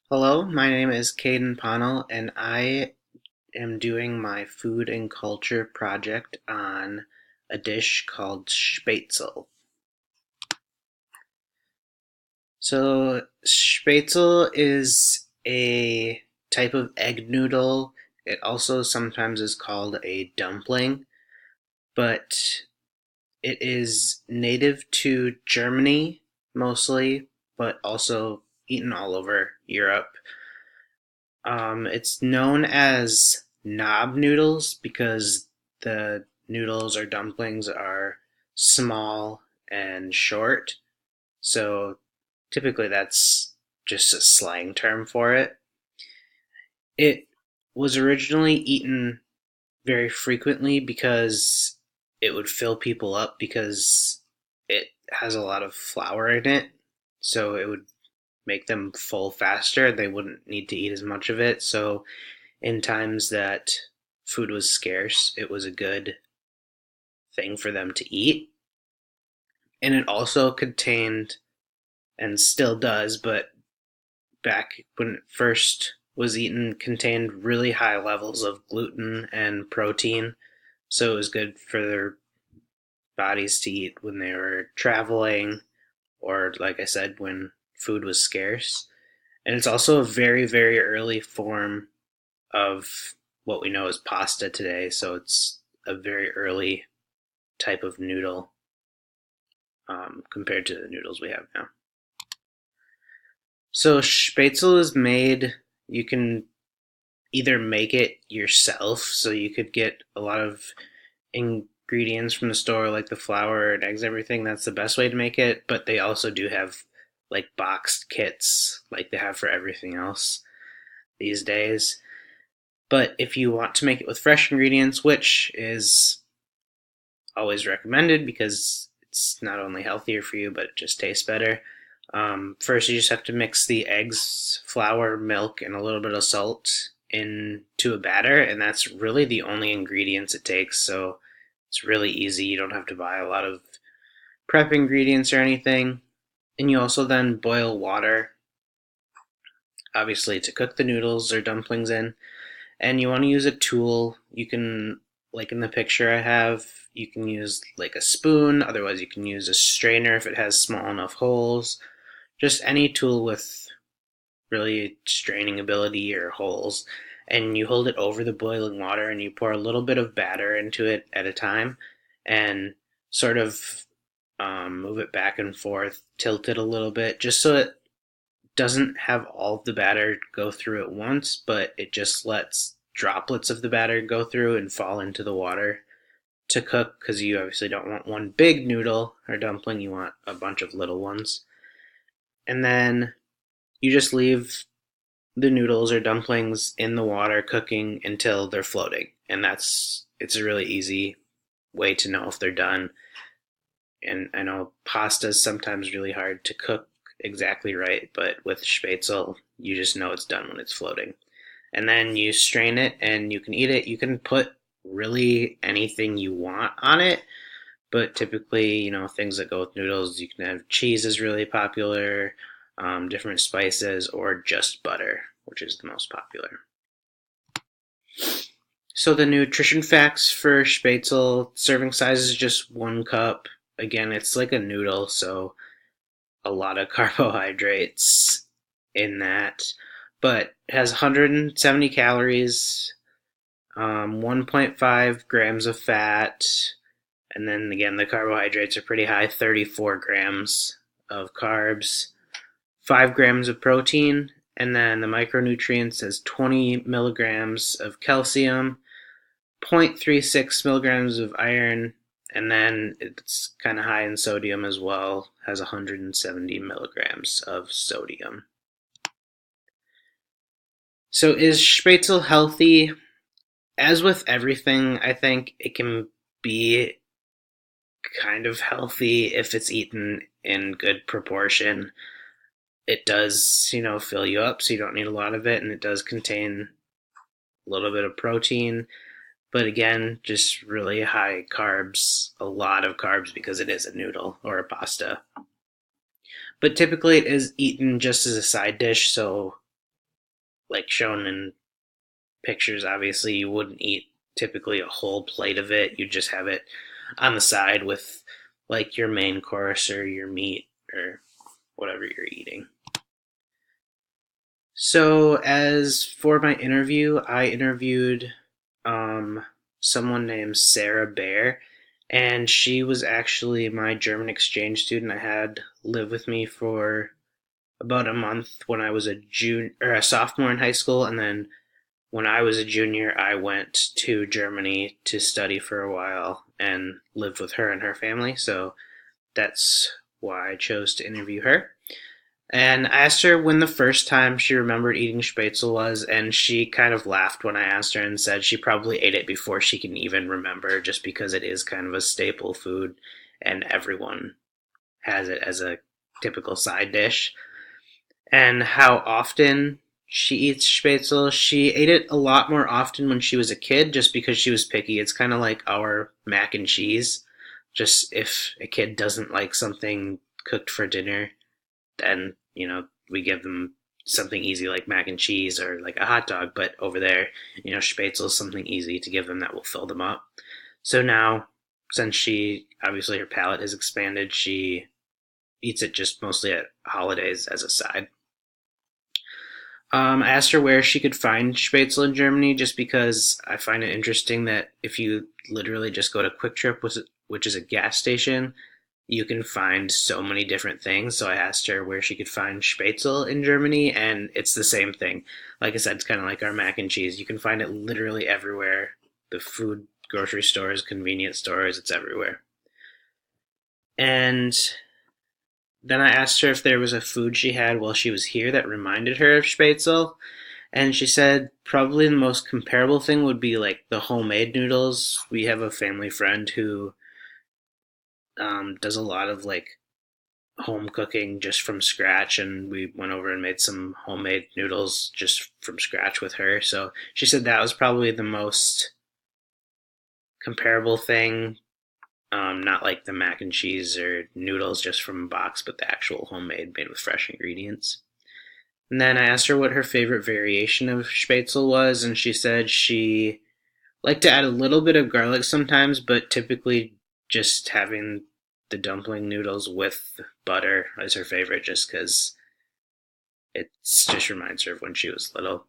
Hello, my name is Caden Ponnell, and I am doing my food and culture project on a dish called Spätzle. So, Spätzle is a type of egg noodle. It also sometimes is called a dumpling, but it is native to Germany mostly, but also eaten all over Europe. It's known as knob noodles because the noodles or dumplings are small and short. So typically that's just a slang term for it. It was originally eaten very frequently because it would fill people up because it has a lot of flour in it. So it would make them full faster. They wouldn't need to eat as much of it. So in times that food was scarce, it was a good thing for them to eat. And it also contained, and still does, but back when it first was eaten, contained really high levels of gluten and protein. So it was good for their bodies to eat when they were traveling or, like I said, when food was scarce. And it's also a very, very early form of what we know as pasta today. So it's a very early type of noodle compared to the noodles we have now. So Spätzle is made. You can either make it yourself, so you could get a lot of ingredients from the store, like the flour and eggs, everything. That's the best way to make it. But they also do have like boxed kits, like they have for everything else these days. But if you want to make it with fresh ingredients, which is always recommended because it's not only healthier for you, but it just tastes better. First, you just have to mix the eggs, flour, milk, and a little bit of salt into a batter, and that's really the only ingredients it takes. So it's really easy. You don't have to buy a lot of prep ingredients or anything. And you also then boil water, obviously, to cook the noodles or dumplings in. And you want to use a tool. You can, like in the picture I have, you can use like a spoon. Otherwise, you can use a strainer if it has small enough holes. Just any tool with really straining ability or holes. And you hold it over the boiling water and you pour a little bit of batter into it at a time and sort of move it back and forth, tilt it a little bit, just so it doesn't have all of the batter go through at once, but it just lets droplets of the batter go through and fall into the water to cook because you obviously don't want one big noodle or dumpling, you want a bunch of little ones. And then you just leave the noodles or dumplings in the water cooking until they're floating. And it's a really easy way to know if they're done. And I know pasta is sometimes really hard to cook exactly right, but with Spätzle, you just know it's done when it's floating. And then you strain it and you can eat it. You can put really anything you want on it, but typically, things that go with noodles, you can have cheese is really popular, different spices, or just butter, which is the most popular. So the nutrition facts for Spätzle, serving size is just 1 cup. Again, it's like a noodle, so a lot of carbohydrates in that, but it has 170 calories, 1.5 grams of fat, and then again, the carbohydrates are pretty high, 34 grams of carbs, 5 grams of protein, and then the micronutrients has 20 milligrams of calcium, zero point 0.36 milligrams of iron, and then it's kind of high in sodium as well, has 170 milligrams of sodium. So is Spätzle healthy? As with everything, I think it can be kind of healthy if it's eaten in good proportion. It does, fill you up, so you don't need a lot of it, and it does contain a little bit of protein. But again, just really high carbs, a lot of carbs because it is a noodle or a pasta. But typically it is eaten just as a side dish, so like shown in pictures, obviously you wouldn't eat typically a whole plate of it. You just have it on the side with like your main course or your meat or whatever you're eating. So, as for my interview, I interviewed um, someone named Sarah Bear, and she was actually my German exchange student I had live with me for about a month when I was a junior or a sophomore in high school, and then when I was a junior, I went to Germany to study for a while and lived with her and her family. So that's why I chose to interview her. And I asked her when the first time she remembered eating Spätzle was, and she kind of laughed when I asked her and said she probably ate it before she can even remember, just because it is kind of a staple food and everyone has it as a typical side dish. And how often she eats Spätzle, she ate it a lot more often when she was a kid just because she was picky. It's kind of like our mac and cheese. Just if a kid doesn't like something cooked for dinner, then we give them something easy like mac and cheese or like a hot dog. But over there, Spätzle is something easy to give them that will fill them up. So now, since she obviously her palate has expanded, she eats it just mostly at holidays as a side. I asked her where she could find Spätzle in Germany, just because I find it interesting that if you literally just go to Quick Trip, which is a gas station, you can find so many different things. So I asked her where she could find Spätzle in Germany, and it's the same thing. Like I said, it's kind of like our mac and cheese. You can find it literally everywhere. The food, grocery stores, convenience stores, it's everywhere. And then I asked her if there was a food she had while she was here that reminded her of Spätzle, and she said probably the most comparable thing would be like the homemade noodles. We have a family friend who does a lot of like home cooking just from scratch, and we went over and made some homemade noodles just from scratch with her. So she said that was probably the most comparable thing. Not like the mac and cheese or noodles just from a box, but the actual homemade made with fresh ingredients. And then I asked her what her favorite variation of Spätzle was, and she said she liked to add a little bit of garlic sometimes, but typically just having the dumpling noodles with butter is her favorite, just because it just reminds her of when she was little.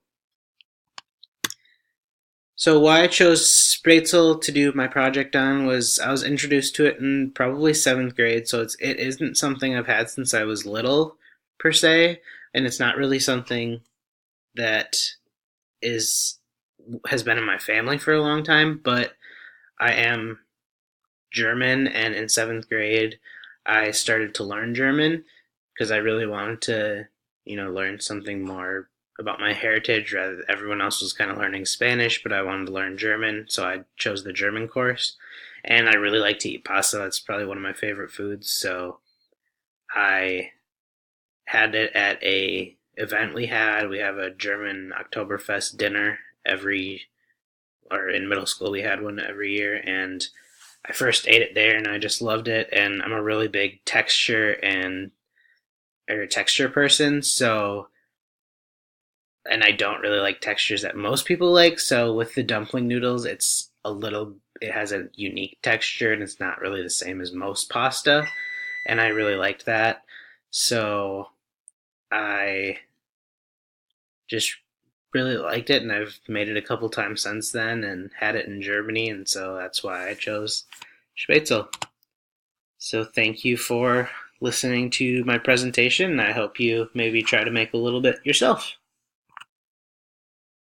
So why I chose Spätzle to do my project on was I was introduced to it in probably seventh grade, so it isn't something I've had since I was little per se, and it's not really something that is has been in my family for a long time. But I am German, and in seventh grade I started to learn German because I really wanted to, learn something more about my heritage. Rather, everyone else was kind of learning Spanish, but I wanted to learn German, so I chose the German course. And I really like to eat pasta. That's probably one of my favorite foods. So I had it at a event we had. We have a German Oktoberfest dinner or in middle school we had one every year, and I first ate it there and I just loved it. And I'm a really big texture person, so and I don't really like textures that most people like. So with the dumpling noodles, it has a unique texture and it's not really the same as most pasta. And I really liked that. So I just really liked it, and I've made it a couple times since then and had it in Germany. And so that's why I chose Spätzle. So thank you for listening to my presentation. I hope you maybe try to make a little bit yourself.